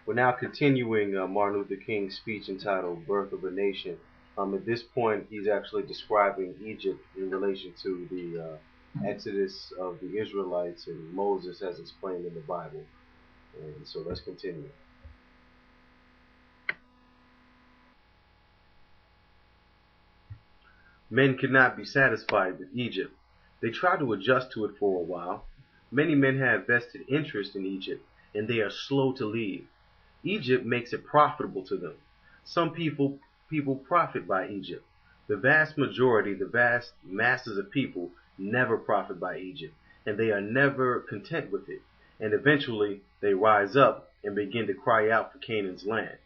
We're now continuing Martin Luther King's speech entitled Birth of a Nation. At this point, he's actually describing Egypt in relation to the exodus of the Israelites and Moses as explained in the Bible. And so let's continue. Men could not be satisfied with Egypt. They tried to adjust to it for a while. Many men have vested interest in Egypt, and they are slow to leave. Egypt makes it profitable to them. Some people profit by Egypt. The vast majority, the vast masses of people never profit by Egypt, and they are never content with it. And eventually they rise up and begin to cry out for Canaan's land.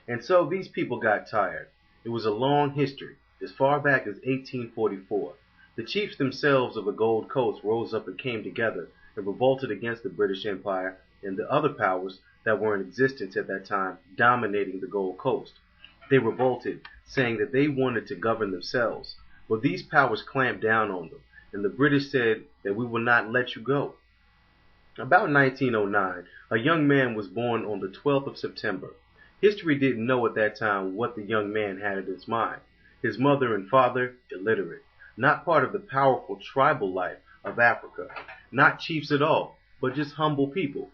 And so these people got tired. It was a long history, as far back as 1844. The chiefs themselves of the Gold Coast rose up and came together and revolted against the British Empire and the other powers that were in existence at that time dominating the Gold Coast. They revolted, saying that they wanted to govern themselves. But these powers clamped down on them, and the British said that we will not let you go. About 1909, a young man was born on the 12th of September. History didn't know at that time what the young man had in his mind. His mother and father, illiterate, not part of the powerful tribal life of Africa, not chiefs at all, but just humble people.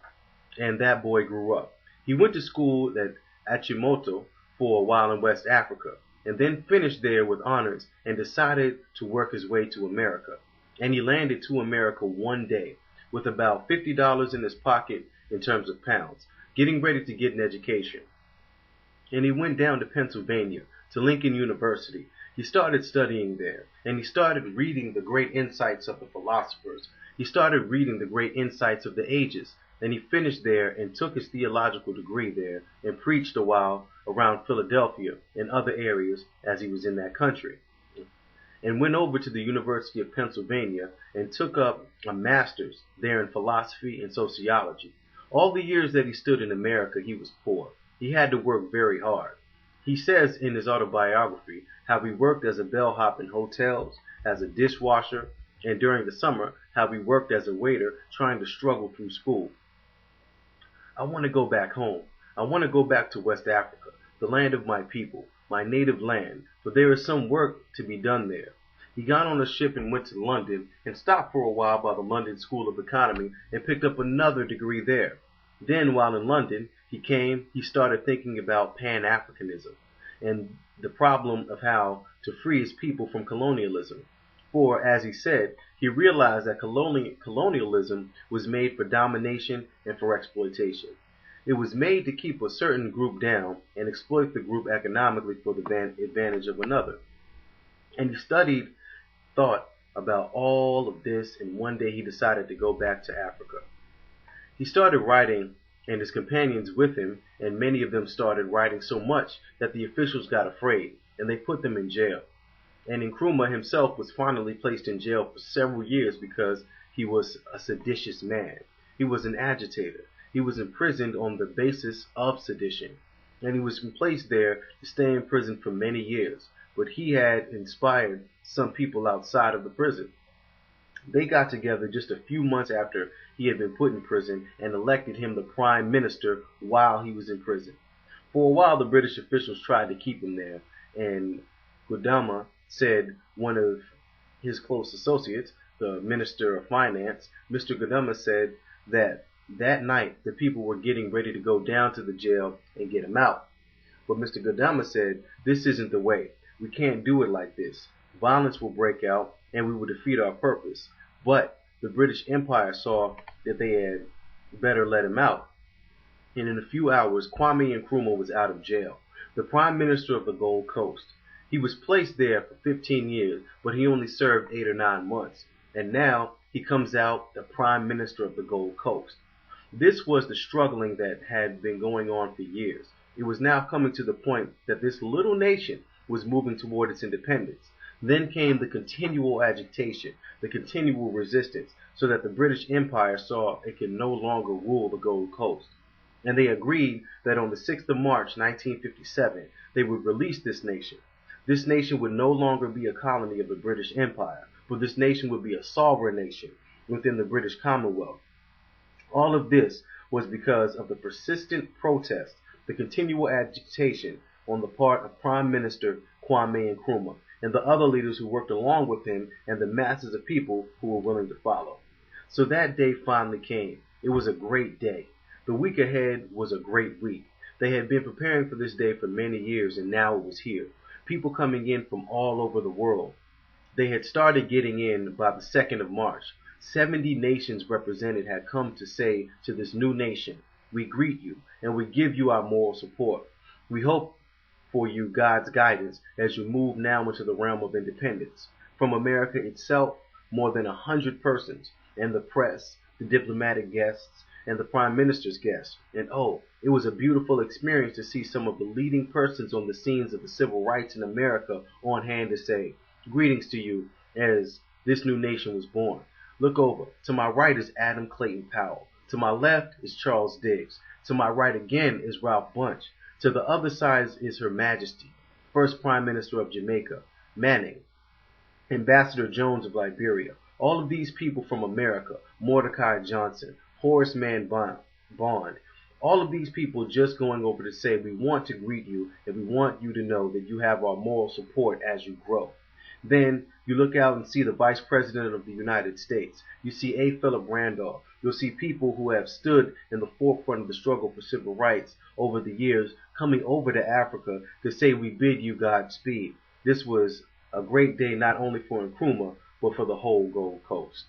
And that boy grew up. He went to school at Achimota for a while in West Africa, and then finished there with honors and decided to work his way to America. And he landed to America one day with about $50 in his pocket in terms of pounds, getting ready to get an education. And he went down to Pennsylvania, to Lincoln University. He started studying there, and he started reading the great insights of the philosophers. He started reading the great insights of the ages. And he finished there and took his theological degree there and preached a while around Philadelphia and other areas as he was in that country. And went over to the University of Pennsylvania and took up a master's there in philosophy and sociology. All the years that he stood in America, he was poor. He had to work very hard. He says in his autobiography how he worked as a bellhop in hotels, as a dishwasher, and during the summer how he worked as a waiter trying to struggle through school. I want to go back home. I want to go back to West Africa, the land of my people, my native land, for there is some work to be done there. He got on a ship and went to London and stopped for a while by the London School of Economy and picked up another degree there. Then, while in London, he started thinking about Pan-Africanism and the problem of how to free his people from colonialism. For, as he said, he realized that colonialism was made for domination and for exploitation. It was made to keep a certain group down and exploit the group economically for the advantage of another. And he thought about all of this, and one day he decided to go back to Africa. He started writing, and his companions with him, and many of them started writing so much that the officials got afraid, and they put them in jail. And Nkrumah himself was finally placed in jail for several years because he was a seditious man. He was an agitator. He was imprisoned on the basis of sedition. And he was placed there to stay in prison for many years. But he had inspired some people outside of the prison. They got together just a few months after he had been put in prison and elected him the prime minister while he was in prison. For a while, the British officials tried to keep him there, and Gudama said one of his close associates, the Minister of Finance, Mr. Gudama said that night the people were getting ready to go down to the jail and get him out. But Mr. Gudama said, "This isn't the way. We can't do it like this. Violence will break out and we will defeat our purpose." But the British Empire saw that they had better let him out. And in a few hours, Kwame Nkrumah was out of jail, the Prime Minister of the Gold Coast. He was placed there for 15 years, but he only served 8 or 9 months. And now he comes out the Prime Minister of the Gold Coast. This was the struggling that had been going on for years. It was now coming to the point that this little nation was moving toward its independence. Then came the continual agitation, the continual resistance, so that the British Empire saw it could no longer rule the Gold Coast. And they agreed that on the 6th of March, 1957, they would release this nation. This nation would no longer be a colony of the British Empire, but this nation would be a sovereign nation within the British Commonwealth. All of this was because of the persistent protest, the continual agitation on the part of Prime Minister Kwame Nkrumah and the other leaders who worked along with him and the masses of people who were willing to follow. So that day finally came. It was a great day. The week ahead was a great week. They had been preparing for this day for many years, and now it was here. People coming in from all over the world. They had started getting in by the 2nd of March. 70 nations represented had come to say to this new nation, "We greet you, and we give you our moral support. We hope for you God's guidance as you move now into the realm of independence." From America itself, more than 100 persons, and the press, the diplomatic guests, and the Prime Minister's guests. And oh, it was a beautiful experience to see some of the leading persons on the scenes of the civil rights in America on hand to say, "Greetings to you as this new nation was born." Look over. To my right is Adam Clayton Powell. To my left is Charles Diggs. To my right again is Ralph Bunche. To the other side is Her Majesty, First Prime Minister of Jamaica, Manning, Ambassador Jones of Liberia. All of these people from America, Mordecai Johnson, Horace Mann Bond, all of these people just going over to say, "We want to greet you and we want you to know that you have our moral support as you grow." Then you look out and see the Vice President of the United States. You see A. Philip Randolph. You'll see people who have stood in the forefront of the struggle for civil rights over the years coming over to Africa to say, "We bid you Godspeed." This was a great day not only for Nkrumah, but for the whole Gold Coast.